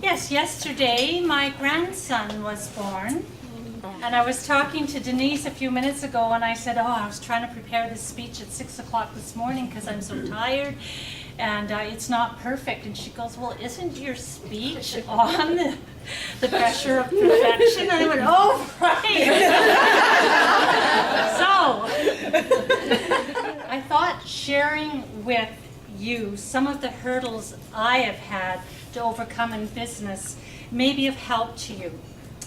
Yes, yesterday my grandson was born, and I was talking to Denise a few minutes ago, and I said, I was trying to prepare this speech at 6 o'clock this morning because I'm so tired, and it's not perfect. And she goes, well, isn't your speech on the pressure of perfection? And I went, oh, right. So, I thought sharing with you some of the hurdles I have had to overcome in business may be of help to you.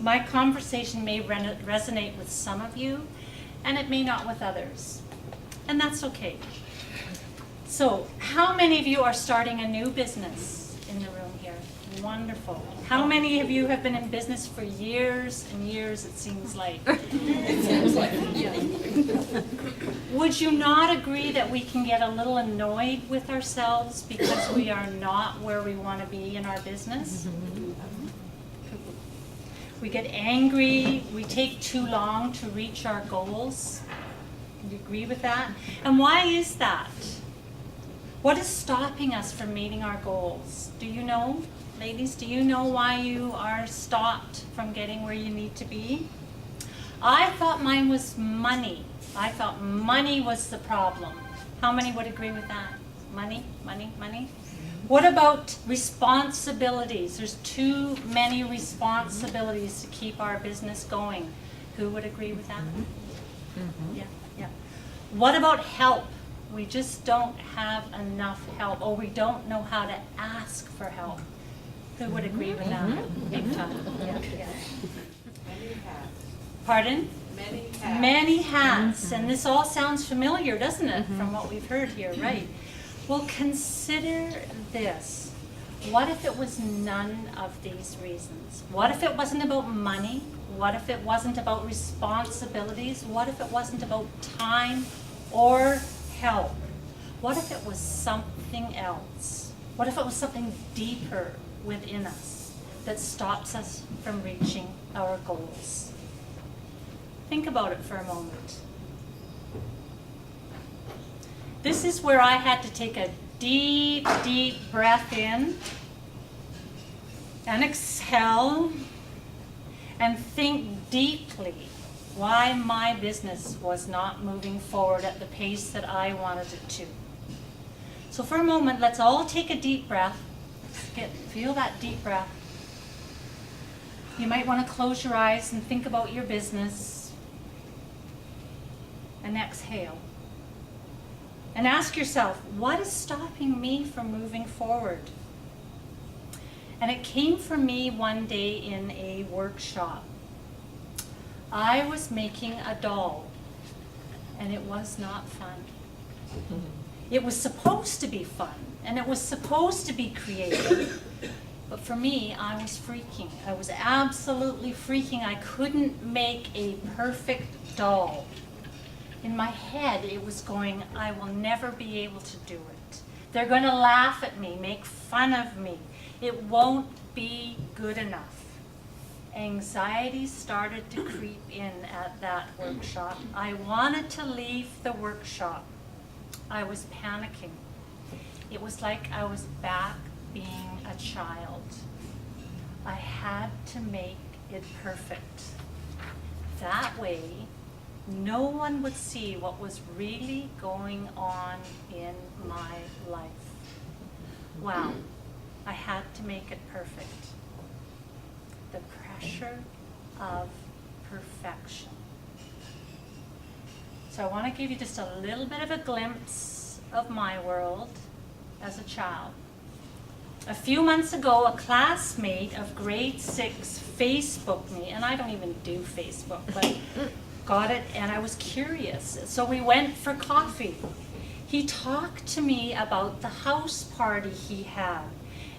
My conversation may resonate with some of you, and it may not with others, and that's okay. So, how many of you are starting a new business in the room here? Wonderful. How many of you have been in business for years and years, it seems like? It seems like. Yeah. Would you not agree that we can get a little annoyed with ourselves because we are not where we want to be in our business? We get angry, we take too long to reach our goals. Do you agree with that? And why is that? What is stopping us from meeting our goals? Do you know, ladies, do you know why you are stopped from getting where you need to be? I thought mine was money. I thought money was the problem. How many would agree with that? Money, money, money? What about responsibilities? There's too many responsibilities to keep our business going. Who would agree with that? Mm-hmm. Yeah, yeah. What about help? We just don't have enough help, or we don't know how to ask for help. Who would agree with that? Big time. Yeah, yeah. Many hats. Pardon? Many hats. Many hats. And this all sounds familiar, doesn't it, from what we've heard here, right? Well, consider this. What if it was none of these reasons? What if it wasn't about money? What if it wasn't about responsibilities? What if it wasn't about time or help? What if it was something else? What if it was something deeper within us that stops us from reaching our goals? Think about it for a moment. This is where I had to take a deep, deep breath in and exhale and think deeply why my business was not moving forward at the pace that I wanted it to. So for a moment, let's all take a deep breath. Feel that deep breath. You might want to close your eyes and think about your business. And exhale. And ask yourself, what is stopping me from moving forward? And it came for me one day in a workshop. I was making a doll, and it was not fun. It was supposed to be fun, and it was supposed to be creative. But for me, I was freaking. I was absolutely freaking. I couldn't make a perfect doll. In my head, it was going, I will never be able to do it. They're going to laugh at me, make fun of me. It won't be good enough. Anxiety started to creep in at that workshop. I wanted to leave the workshop. I was panicking. It was like I was back being a child. I had to make it perfect. That way, no one would see what was really going on in my life. Wow, I had to make it perfect. The pressure of perfection. So I want to give you just a little bit of a glimpse of my world as a child. A few months ago, a classmate of grade 6 Facebooked me, and I don't even do Facebook, but got it, and I was curious. So we went for coffee. He talked to me about the house party he had,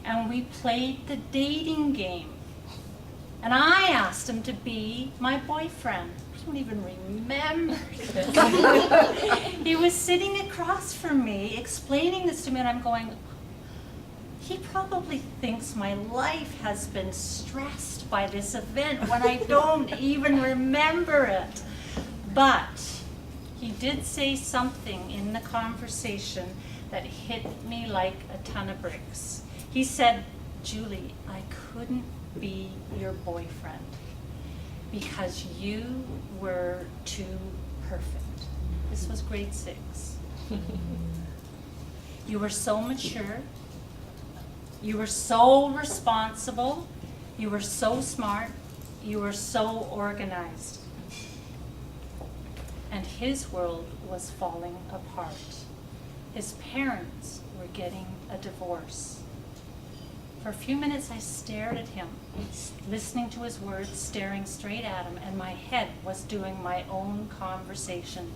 and we played the dating game. And I asked him to be my boyfriend. I don't even remember. He was sitting across from me explaining this to me, and I'm going, he probably thinks my life has been stressed by this event when I don't even remember it. But he did say something in the conversation that hit me like a ton of bricks. He said, Julie, I couldn't be your boyfriend because you were too perfect. This was grade 6. You were so mature. You were so responsible. You were so smart. You were so organized. And his world was falling apart. His parents were getting a divorce. For a few minutes I stared at him, listening to his words, staring straight at him, and my head was doing my own conversation.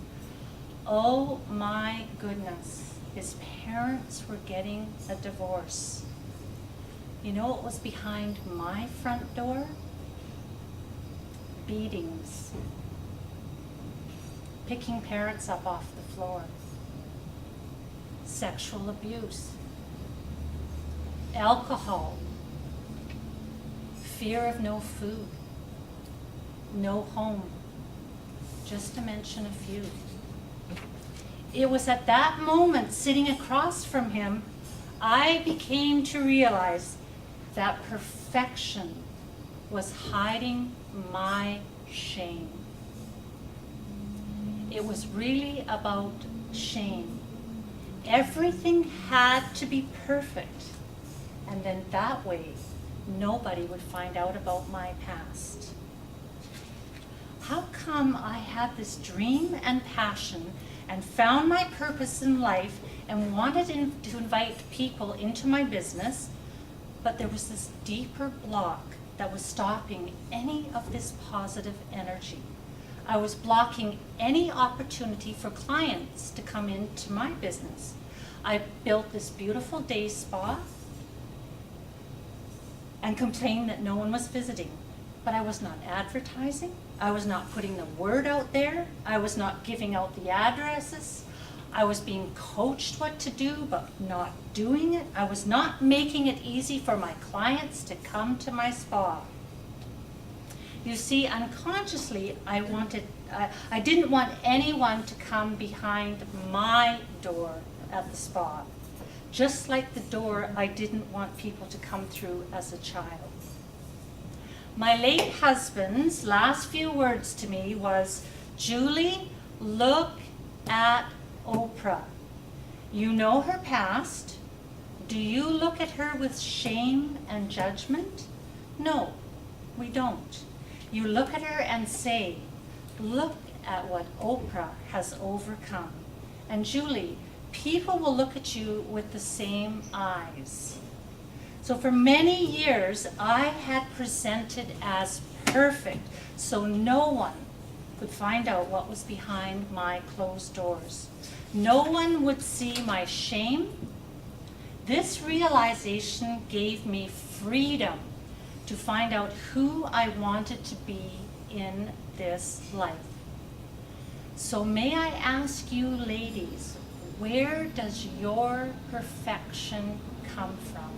Oh my goodness, his parents were getting a divorce. You know what was behind my front door? Beatings. Picking parents up off the floor. Sexual abuse. Alcohol. Fear of no food. No home. Just to mention a few. It was at that moment, sitting across from him, I became to realize that perfection was hiding my shame. It was really about shame. Everything had to be perfect, and then that way nobody would find out about my past. How come I had this dream and passion and found my purpose in life and wanted to invite people into my business, but there was this deeper block that was stopping any of this positive energy? I was blocking any opportunity for clients to come into my business. I built this beautiful day spa and complained that no one was visiting. But I was not advertising. I was not putting the word out there. I was not giving out the addresses. I was being coached what to do, but not doing it. I was not making it easy for my clients to come to my spa. You see, unconsciously, I didn't want anyone to come behind my door at the spa, just like the door I didn't want people to come through as a child. My late husband's last few words to me was, Julie, look at Oprah. You know her past. Do you look at her with shame and judgment? No, we don't. You look at her and say, look at what Oprah has overcome. And Julie, people will look at you with the same eyes. So for many years, I had presented as perfect, so no one could find out what was behind my closed doors. No one would see my shame. This realization gave me freedom to find out who I wanted to be in this life. So may I ask you ladies, where does your perfection come from?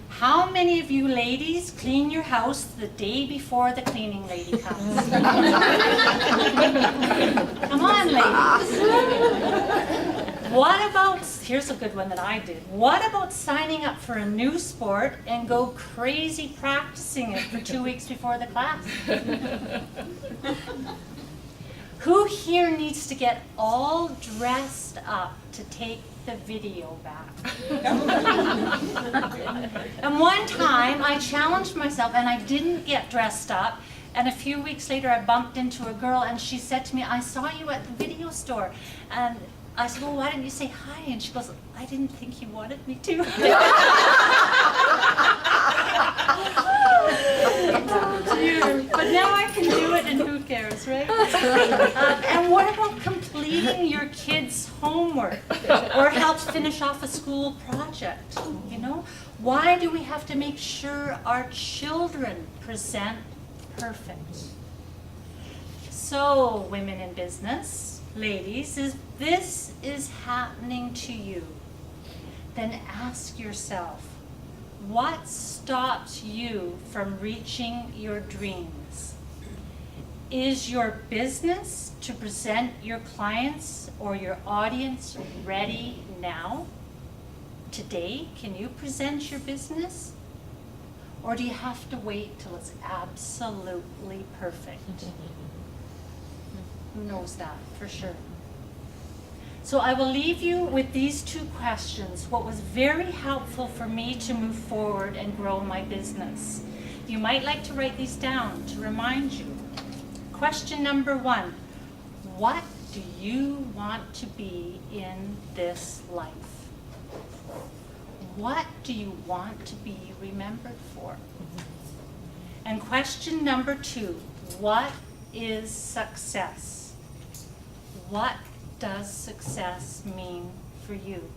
How many of you ladies clean your house the day before the cleaning lady comes? Come on, ladies. What about, here's a good one that I did. What about signing up for a new sport and go crazy practicing it for 2 weeks before the class? Who here needs to get all dressed up to take the video back? And one time I challenged myself and I didn't get dressed up, and a few weeks later I bumped into a girl and she said to me, I saw you at the video store. And I said, well, why didn't you say hi? And she goes, I didn't think you wanted me to. But now I can do it and who cares, right? And what about completing your kids' homework or help finish off a school project? You know, why do we have to make sure our children present perfect? So, women in business, ladies, if this is happening to you, then ask yourself, what stops you from reaching your dreams? Is your business to present your clients or your audience ready now? Today, can you present your business? Or do you have to wait till it's absolutely perfect? Who knows that for sure? So I will leave you with these two questions, what was very helpful for me to move forward and grow my business. You might like to write these down to remind you. Question number 1, what do you want to be in this life? What do you want to be remembered for? And question number 2, what is success? What does success mean for you?